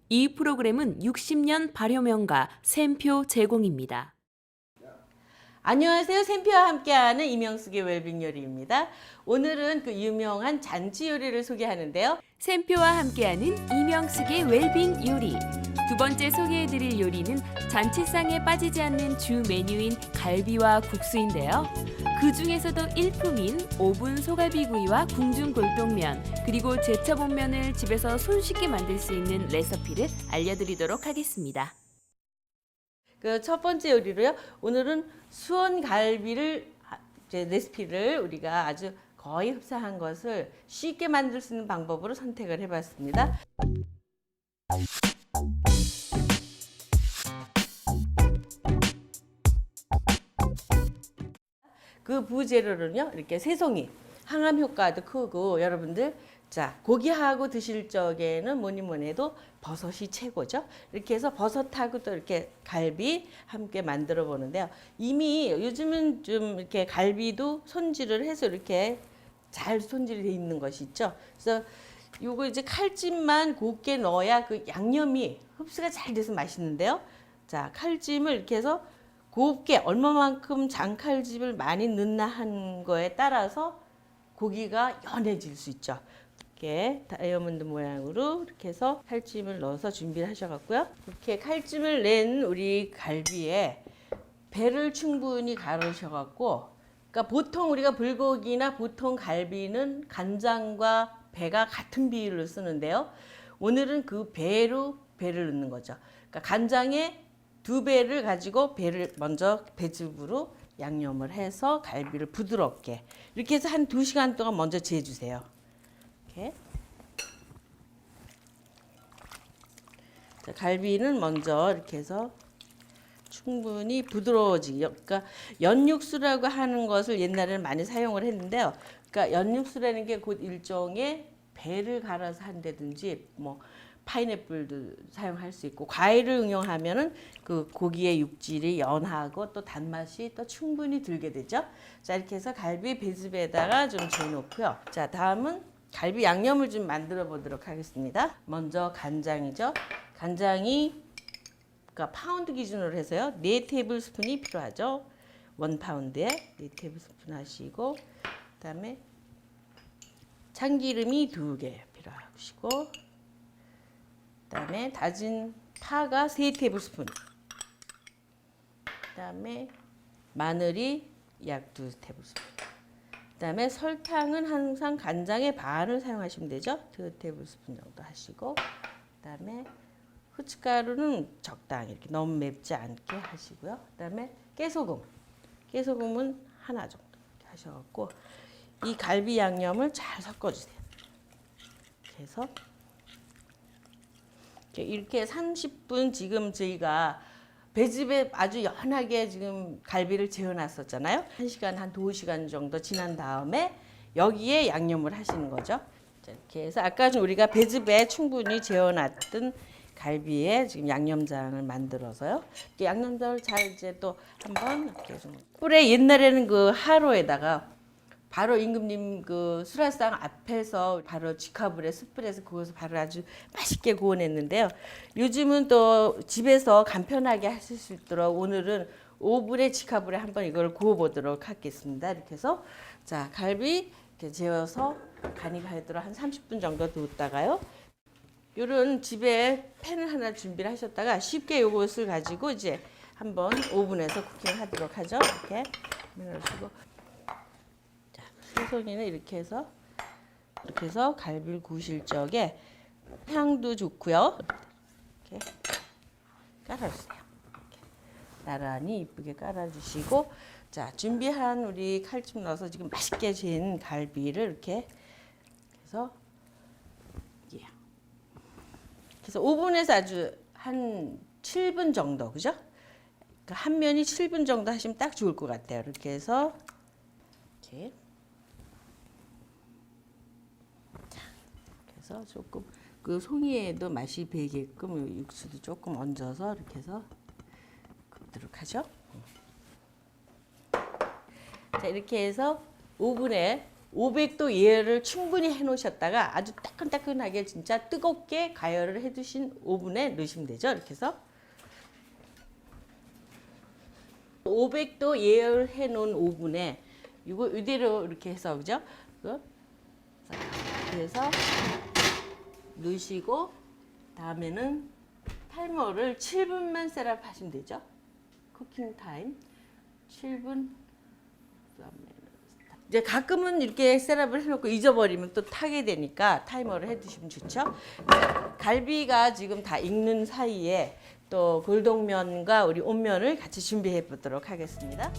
이 프로그램은 60년 발효명가 샘표 제공입니다. 안녕하세요. 샘표와 함께하는 이명숙의 웰빙 요리입니다. 오늘은 그 유명한 잔치 요리를 소개하는데요. 샘표와 함께하는 이명숙의 웰빙 요리. 두 번째 소개해드릴 요리는 잔치상에 빠지지 않는 주 메뉴인 갈비와 국수인데요. 그 중에서도 일품인 오븐 소갈비구이와 궁중 골동면, 그리고 제철본면을 집에서 손쉽게 만들 수 있는 레시피를 알려드리도록 하겠습니다. 그 첫 번째 요리로요. 오늘은 수원 갈비를 레시피를 우리가 아주 거의 흡사한 것을 쉽게 만들 수 있는 방법으로 선택을 해봤습니다. 그 부재료는요, 이렇게 새송이, 항암 효과도 크고, 여러분들, 자, 고기하고 드실 적에는 뭐니 해도 버섯이 최고죠. 이렇게 해서 버섯하고 또 이렇게 갈비 함께 만들어 보는데요. 이미 요즘은 좀 이렇게 갈비도 손질을 해서 이렇게 잘 손질이 돼 있는 것이 있죠. 그래서 요거 이제 칼집만 곱게 넣어야 그 양념이 흡수가 잘 돼서 맛있는데요. 자, 칼집을 이렇게 해서 곱게 얼마만큼 장칼집을 많이 넣나 한 거에 따라서 고기가 연해질 수 있죠. 이렇게 다이아몬드 모양으로 이렇게 해서 칼집을 넣어서 준비를 하셔갖고요. 이렇게 칼집을 낸 우리 갈비에 배를 충분히 가르셔갖고, 그러니까 보통 우리가 불고기나 보통 갈비는 간장과 배가 같은 비율로 쓰는데요. 오늘은 그 배로 배를 넣는 거죠. 그러니까 간장에 2배를 가지고 배를 먼저 배즙으로 양념을 해서 갈비를 부드럽게 이렇게 해서 한 2시간 동안 먼저 재주세요. 이렇게. 자, 갈비는 먼저 이렇게 해서 충분히 부드러워지게, 그러니까 연육수라고 하는 것을 옛날에는 많이 사용을 했는데요. 그러니까 연육수라는 게 곧 일종의 배를 갈아서 한다든지 뭐 파인애플도 사용할 수 있고, 과일을 응용하면은 그 고기의 육질이 연하고 또 단맛이 또 충분히 들게 되죠. 자, 이렇게 해서 갈비 배즙에다가 좀 재놓고요. 자, 다음은 갈비 양념을 좀 만들어 보도록 하겠습니다. 먼저 간장이죠. 간장이 그러니까 파운드 기준으로 해서요. 4테이블스푼이 필요하죠. 1파운드에 4테이블스푼 하시고, 그다음에 참기름이 2개 필요하시고, 그다음에 다진 파가 3테이블스푼, 그다음에 마늘이 약 2테이블스푼, 그다음에 설탕은 항상 간장의 반을 사용하시면 되죠. 2테이블스푼 정도 하시고, 그다음에 후춧가루는 적당히 이렇게 너무 맵지 않게 하시고요. 그다음에 깨소금은 하나 정도 이렇게 하셔갖고 이 갈비 양념을 잘 섞어주세요. 그래서 이렇게 30분 지금 저희가 배즙에 아주 연하게 지금 갈비를 재워놨었잖아요. 1시간, 한 2시간 정도 지난 다음에 여기에 양념을 하시는 거죠. 이렇게 해서 아까 우리가 배즙에 충분히 재워놨던 갈비에 지금 양념장을 만들어서요. 이렇게 양념장을 잘 이제 또 한번 이렇게 좀 꿀에, 옛날에는 그 하로에다가 바로 임금님 그 수라상 앞에서 바로 직화불에 숯불에서 구워서 바로 아주 맛있게 구워냈는데요. 요즘은 또 집에서 간편하게 하실 수 있도록 오늘은 오븐에 직화불에 한번 이걸 구워보도록 하겠습니다. 이렇게 해서 자, 갈비 이렇게 재워서 간이 가도록 한 30분 정도 두었다가요. 요런 집에 팬을 하나 준비를 하셨다가 쉽게 요것을 가지고 이제 한번 오븐에서 쿠킹을 하도록 하죠. 이렇게 넣으시고, 자, 새송이는 이렇게 해서 갈비를 구우실 적에 향도 좋고요. 이렇게 깔아주세요. 이렇게 나란히 이쁘게 깔아주시고, 자, 준비한 우리 칼집 넣어서 지금 맛있게 진 갈비를 이렇게 해서 그래서 오븐에서 아주 한 7분 정도, 그죠? 그러니까 한 면이 7분 정도 하시면 딱 좋을 것 같아요. 이렇게 해서 이렇게. 자, 그래서 조금 그 송이에도 맛이 배게끔 육수도 조금 얹어서 이렇게 해서 굽도록 하죠. 자, 이렇게 해서 오븐에 500도 예열을 충분히 해 놓으셨다가 아주 따끈따끈하게 진짜 뜨겁게 가열을 해 두신 오븐에 넣으시면 되죠. 이렇게 해서 500도 예열해 놓은 오븐에 이거 이대로 이렇게 해서 그죠? 그래서 넣으시고 다음에는 타이머를 7분만 셋업하시면 되죠. 쿠킹 타임 7분. 이제 가끔은 이렇게 셋업을 해놓고 잊어버리면 또 타게 되니까 타이머를 해두시면 좋죠. 갈비가 지금 다 익는 사이에 또 골동면과 우리 온면을 같이 준비해 보도록 하겠습니다.